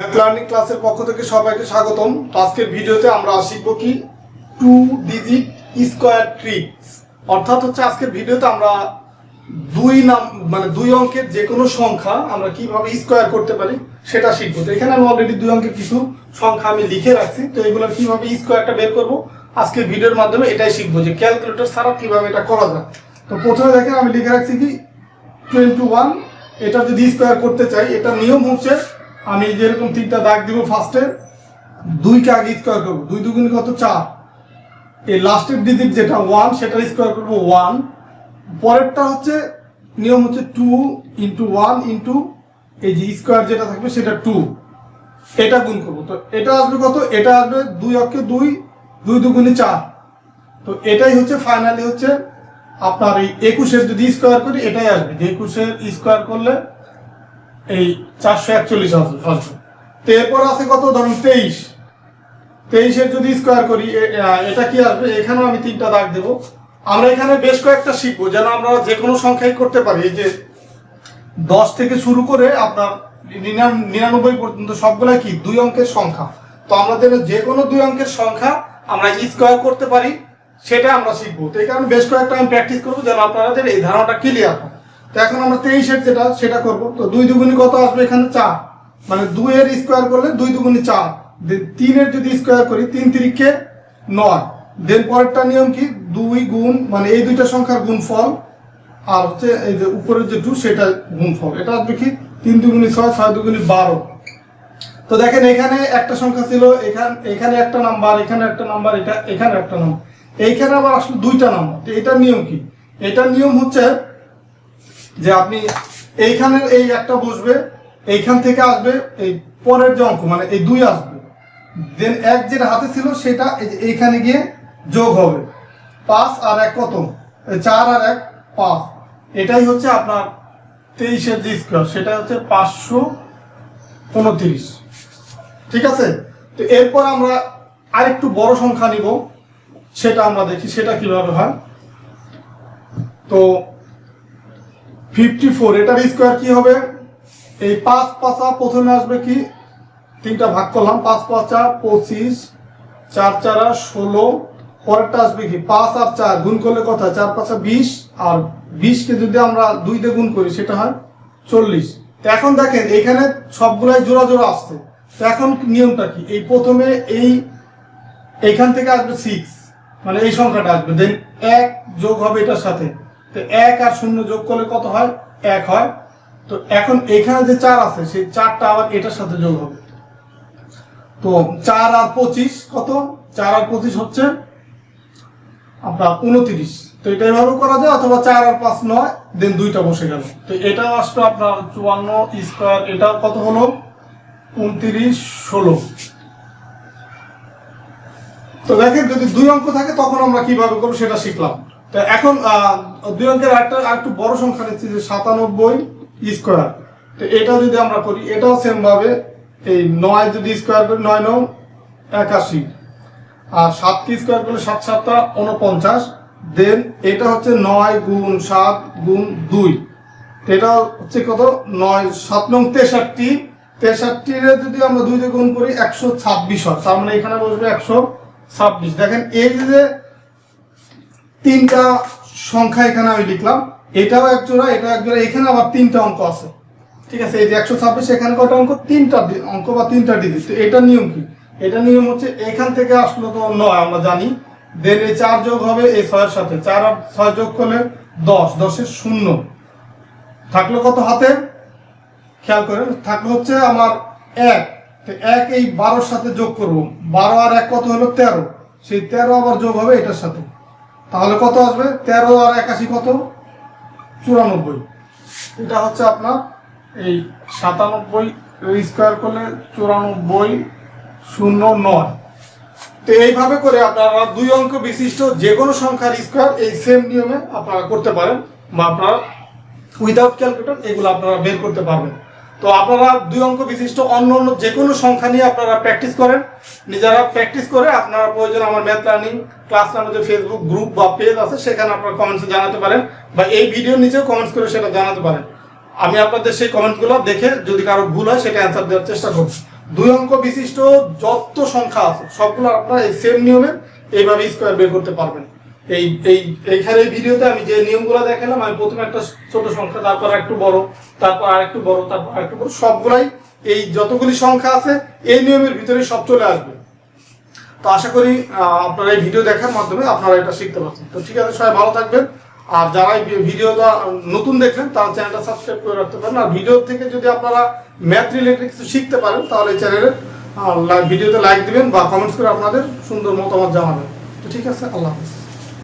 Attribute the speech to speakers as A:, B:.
A: Math learning ক্লাসের পক্ষ থেকে সবাইকে স্বাগতম। আজকের ভিডিওতে আমরা শিখব কি 2 ডিজিট স্কয়ার ট্রিক্স। অর্থাৎ হচ্ছে আজকের ভিডিওতে আমরা দুই অঙ্কের যে কোনো সংখ্যা আমরা কিভাবে স্কয়ার করতে পারি সেটা শিখবো। তো এখানে আমি অলরেডি 2 অঙ্কের কিছু সংখ্যা আমি লিখে রাখছি, তো এগুলো কিভাবে স্কয়ারটা বের করব আজকের ভিডিওর মাধ্যমে এটাই শিখবো, যে ক্যালকুলেটর ছাড়া কিভাবে এটা করা যায়। তো প্রথমে দেখেন আমি লিখে রাখছি কি 21। এটা যদি স্কয়ার করতে চাই, এটা নিয়ম হচ্ছে আমি যেরকম 3টা দাগ দিব, ফার্স্টে 2কে আগে স্কয়ার করবো, 2 দুগুণে কত 4। এই লাস্টের ডিজিট যেটা 1 সেটা স্কয়ার করবো 1। পরেরটা হচ্ছে নিয়ম হচ্ছে 2 ইন্টু 1 ইন্টু এই যে স্কয়ার যেটা থাকবে সেটা 2, এটা গুণ করবো। তো এটা আসবে কত, এটা আসবে 2 অক্ষে 2, 2 দুগুণে 4। তো এটাই হচ্ছে ফাইনালি হচ্ছে আপনার এই 21-এর যদি স্কয়ার করি এটাই আসবে, যে 21-এর স্কয়ার করলে এই 441 আসবে। তো এরপর আছে কত, ধরুন 23-এর যদি স্কয়ার করি এটা কি আসবে, এখানেও আমি 3টা দাগ দেবো। আমরা এখানে বেশ কয়েকটা শিখবো যেন আমরা যে কোনো সংখ্যাই করতে পারি। এই যে 10 থেকে শুরু করে আপনার 99 পর্যন্ত সবগুলাই কি 2 অঙ্কের সংখ্যা। তো আমরা যেন যে কোনো 2 অঙ্কের সংখ্যা আমরা স্কয়ার করতে পারি সেটা আমরা শিখবো। তো এই কারণে বেশ কয়েকটা আমি প্র্যাকটিস করবো যেন আপনাদের এই ধারণাটা ক্লিয়ার হয়। তো এখন আমরা 23-এর যেটা সেটা করবো। তো 2 দুগুণে কত আসবে, এখানে 4, মানে 2-এর স্কয়ার করলে 2 দুগুণে 4। 3-এর যদি স্কয়ার করি 3 3-কে 9। দেন পরেরটা নিয়ম কি 2 গুণ, মানে এই দুইটা সংখ্যার গুণফল, আর হচ্ছে এই যে উপরের যে 2 সেটা গুণফল। এটা আসবে কি 3 দুগুণে 6, 6 দুগুণে 12। তো দেখেন এখানে একটা সংখ্যা ছিল, এখানে একটা নাম্বার, এখানে একটা নাম্বার, এখানে একটা নাম্বার, এইখানে আবার আসলে 2টা নাম্বার। তো এটার নিয়ম কি, এটার নিয়ম হচ্ছে যে আপনি এইখানের এই একটা বসবে, এইখান থেকে আসবে এই পরের যে অঙ্ক, মানে এই 2 আসবে। দেন 1 যেটা হাতে ছিল সেটা এইখানে গিয়ে যোগ হবে, 5 আর 1 কত, 4 আর 1 5। এটাই হচ্ছে আপনার 23-এর যে স্কয়ার, সেটা হচ্ছে 529। ঠিক আছে। তো এরপর আমরা আরেকটু বড় সংখ্যা নিব, সেটা আমরা দেখি সেটা কিভাবে হয়। তো 54, এটার স্কয়ার কি হবে, এই 5 5 প্রথমে আসবে কি 3টা ভাগ করলাম, 5 5 25, 4 4 16। পরেরটা আসবে কি 5 আর 4 গুণ করলে কত হয়, 4 5 20, আর 20-কে যদি আমরা 2 দিয়ে গুণ করি সেটা হয় 40। তো এখন দেখেন এখানে সবগুলাই জোড়া জোড়া আসছে। তো এখন নিয়মটা কি, এই প্রথমে এইখান থেকে আসবে 6, মানে এই সংখ্যাটা আসবে, দেন 1 যোগ হবে এটার সাথে। তো 1 আর 0 যোগ করলে কত হয়, 1 হয়। তো এখন এখানে যে 4 আছে সেই 4টা আবার এটার সাথে যোগ হবে। তো 4 আর 25 কত, 4 আর 25 হচ্ছে আপনার 29। তো এটা এভাবে করা যায়, অথবা 4 আর 5 9, দেন 2টা বসে গেল। তো এটাও আসবে আপনার 54 স্কয়ার, এটা কত হলো 29 16। তো দেখেন যদি 2 অঙ্ক থাকে তখন আমরা কিভাবে করবো সেটা শিখলাম। তো এখন 2 অঙ্কের আরেকটু বড় সংখ্যা নিচ্ছি, যে 97 স্কয়ার। তো এটা যদি আমরা করি, এটাও সেম ভাবে এই 9 যদি স্কয়ার করি 9 9 81, আর 7কে স্কয়ার করলে 7 7 49। দেন এটা হচ্ছে 9 গুণ 7 গুণ 2, এটা হচ্ছে কত 9 7 9 63। 63-এর যদি আমরা 2 দিয়ে গুণ করি 126 হয়, তার মানে এখানে বসবে 126। দেখেন এই যে 3টা সংখ্যা এখানে আমি লিখলাম, এটাও এক জোড়া, এটা এক জোড়া, এখানে আবার 3টা অঙ্ক আছে। ঠিক আছে, এই যে 126, এখানে কয়টা অঙ্ক, 3টা অঙ্ক বা 3টা ডিজিট। তো এটা নিয়ম কি, এটা নিয়ম হচ্ছে এখান থেকে আসলো তো 9 আমরা জানি, দেন এই 4 যোগ হবে এই 6-এর সাথে, 4 আর 6 যোগ করলে 10, 10-এর 0 থাকলো কত হাতে, খেয়াল করেন, থাকলো হচ্ছে আমার 1। তো 1 এই 12-র সাথে যোগ করব, 12 আর 1 কত হলো 13, সেই 13 আবার যোগ হবে এটার সাথে, তাহলে কত আসবে 13 আর 81 কত 94। এটা হচ্ছে আপনার এই 97 স্কয়ার করলে 94 09। তো এইভাবে করে আপনারা 2 অঙ্ক বিশিষ্ট যে কোনো সংখ্যার স্কয়ার এই সেম নিয়মে আপনারা করতে পারেন, বা আপনারা উইদাউট ক্যালকুলেটর এগুলো আপনারা বের করতে পারবেন। তো আপনারা 2 অঙ্ক বিশিষ্ট অন্য যে কোনো সংখ্যা নিয়ে আপনারা প্র্যাকটিস করেন, নিজেরা প্র্যাকটিস করে আপনারা প্রয়োজন আমার ম্যাথ লার্নিং ক্লাস নামে যে ফেসবুক গ্রুপ বা পেজ আছে সেখানে আপনারা কমেন্টসে জানাতে পারেন, বা এই ভিডিওর নিচেও কমেন্টস করে সেটা জানাতে পারেন। আমি আপনাদের সেই কমেন্টগুলো দেখে যদি কারো ভুল হয় সেটা অ্যান্সার দেওয়ার চেষ্টা করব। 2 অঙ্ক বিশিষ্ট যত সংখ্যা আছে সবগুলো আপনারা এই সেম নিয়মে এইভাবে স্কোয়ার বের করতে পারবেন। এইখানে এই ভিডিওতে আমি যে নিয়মগুলো দেখালাম, আমি প্রথমে একটা ছোট সংখ্যা, তারপর একটু বড়, তারপর আরেকটু বড়, তারপর আরেকটু বড়, সবগুলাই এই যতগুলি সংখ্যা আছে এই নিয়মের ভিতরে সব চলে আসবে। তো আশা করি আপনারা এই ভিডিও দেখার মাধ্যমে আপনারা এটা শিখতে পারছেন। তো ঠিক আছে, সবাই ভালো থাকবেন। আর যারা এই ভিডিওটা নতুন দেখলেন তারা চ্যানেলটা সাবস্ক্রাইব করে রাখতে পারেন। আর ভিডিও থেকে যদি আপনারা ম্যাথ রিলেটেড কিছু শিখতে পারেন তাহলে এই চ্যানেলে ভিডিওতে লাইক দিবেন বা কমেন্টস করে আপনাদের সুন্দর মতামত জানাবেন। তো ঠিক আছে, আল্লাহ হাফেজ।